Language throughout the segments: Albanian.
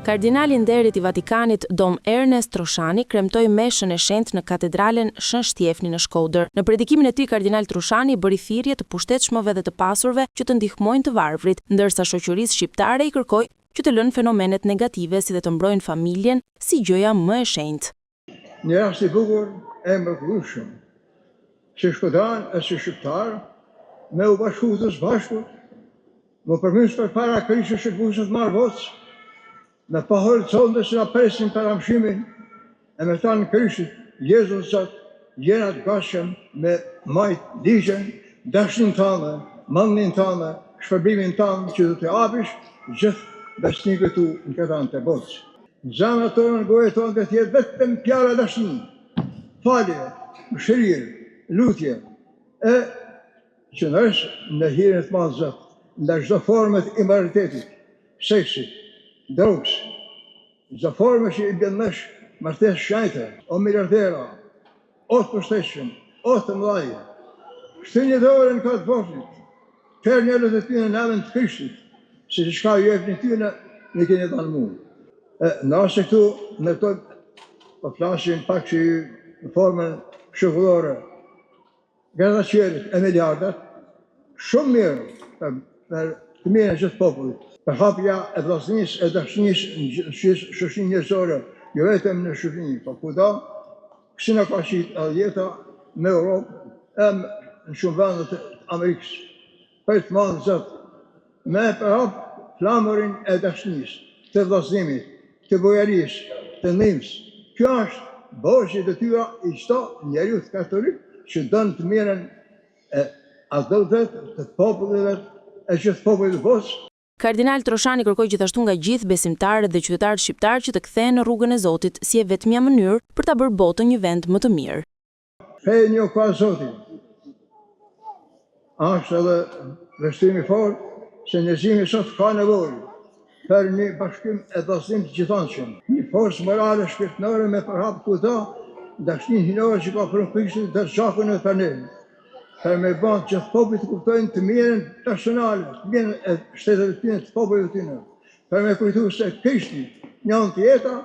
Kardinali i nderit i Vatikanit Dom Ernest Troshani kremtoi meshën e shenjtë në katedralen Shën Shtjefni në Shkodër. Në predikimin e tij, kardinal Troshani bëri thirrje të pushtetshmëve dhe të pasurve që të ndihmojnë të varfrit, ndërsa shoqërisë shqiptare i kërkoi që të lënë fenomenet negative si dhe të mbrojnë familjen si gjëja më e shenjtë. Një rast i bukur e mrekullueshëm, si shkodraн e si shqiptar, me u bashku të bashku, më përmys për para Krishtit shërbues të marrë vocë, me pa horizonte që na presin për amshimin, e me thanë Krishtit, Jezus Zot, jena të gatshëm me majt ligjen, dashnin tënde, mendin tënde, shpërblimin tënd që do të hapish gjithë besnikët tu në këtë anë të botës. Në zemrat tona, në gojët tona të jetë vetëm fjala dashni, falje, mëshirë, lutje, e që në hirën të madh Zot, ndaj çdo forme të immoralitetit, seksit, drogës, çdo forme që i bjendesh martesë shajte, o miliardera, o të përshtetshëm, o të mëdhaj. Shtyni dorën në këtë botën, tërë njerëzit e tyre në emrin të Krishtit, se çka ju jepni tyre, ne keni dhënë mua. Nëse këtu në këto po flasim pak që në formën shëvullore, gratë-cielit e miliardat, shumë mirë për të mirën e gjithë popullit. Për hapja e vllaznisë e dashurisë në shoqërinë njerëzore, jo vetëm në shoqërinë, por kudo, si na ka qenë edhe jeta në Europë, në shumë vende të Amerikës. Për të madh Zot, me për hap flamurin e dashurisë, të vllaznimit, të bujarisë, të ndihmës. Kjo është borxhi i detyra i çdo njeriu katolik që don të mirën e adultëve, të popullit e gjithë popullit të botës. Kardinal Troshani kërkoi gjithashtu nga gjithë besimtarët dhe qytetarët shqiptar që të kthehen në rrugën e Zotit si e vetmja mënyrë për ta bërë botën një vend më të mirë. Feja një ka Zotin. Është edhe vështrimi fort se njerëzimi sot ka nevojë për një bashkim e vllaznim të gjithanshëm, një forcë morale shpirtërore me përhap kudo dashnin hinore që ka për Krishtin dhe gjakun e Perëndimit. Për me bënë që popullit të kuptojnë të mirën personale, të mirën e shteteve të tyre, të popullit të tyre. Për me kujtu se Krishti, njën të jeta,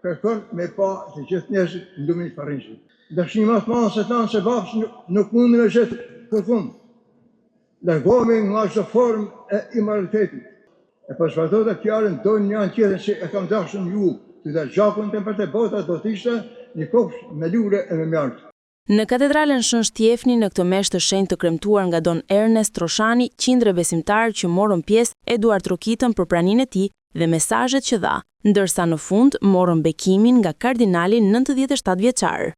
kërkon me pa të gjithë njerëzit në lumin e Perëndimit. Dashni më të madhe se tanë se babës nuk mundin e gjithë kërkun. Largohemi nga çdo formë e immoralitetit. E për shfarë të fjalën dojnë një anë tjetër që e kam dashur ju, të dhe gjakun të për të bota do të ishte një kopsh me lule e me mjartë. Në katedralen Shën Shtjefni, në këtë mesh të shenjtë të kremtuar nga Don Ernest Troshani, qindra besimtarë që morën pjesë e duart trokitën për praninë e tij dhe mesazhet që dha, ndërsa në fund morën bekimin nga kardinali 97 vjeçar.